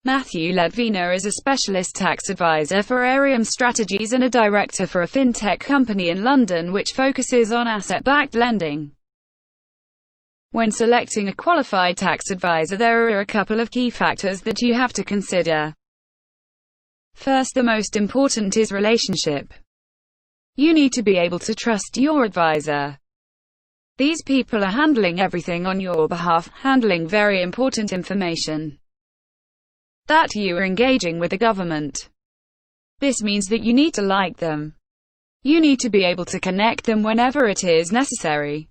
Matthew Ledvina is a specialist tax advisor for ARIM strategies and a director for a fintech company in London which focuses on asset-backed lending. When selecting a qualified tax advisor, there are a couple of key factors that you have to consider. First, the most important is relationship. You need to be able to trust your advisor. These people are handling everything on your behalf, handling very important information that you are engaging with the government. This means that you need to like them. You need to be able to connect them whenever it is necessary.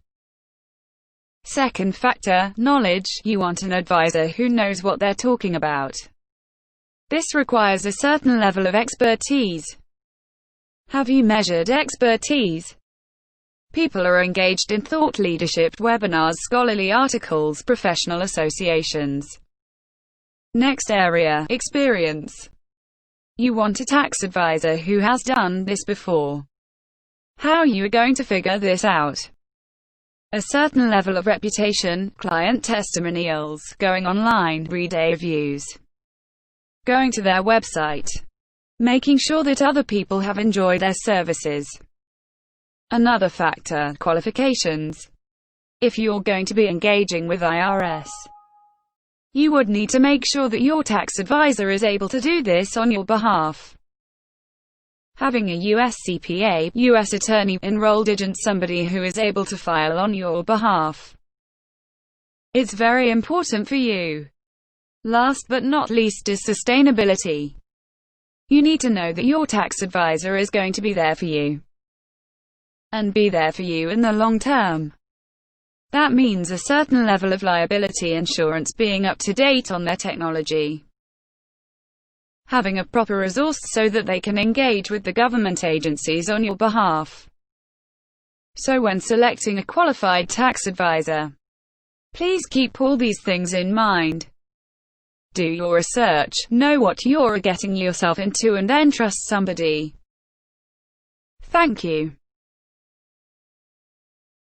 Second factor, knowledge. You want an advisor who knows what they're talking about. This requires a certain level of expertise. Have you measured expertise? People are engaged in thought leadership, webinars, scholarly articles, professional associations. Next area, experience. You want a tax advisor who has done this before. How you are going to figure this out? A certain level of reputation, client testimonials, going online, reader reviews, going to their website, making sure that other people have enjoyed their services. Another factor, qualifications. If you're going to be engaging with IRS, you would need to make sure that your tax advisor is able to do this on your behalf. Having a US CPA, US attorney, enrolled isn't somebody who is able to file on your behalf. It's very important for you. Last but not least is sustainability. You need to know that your tax advisor is going to be there for you, and be there for you in the long term. That means a certain level of liability insurance, being up to date on their technology, having a proper resource so that they can engage with the government agencies on your behalf. So when selecting a qualified tax advisor, please keep all these things in mind. Do your research, know what you're getting yourself into, and then trust somebody. Thank you.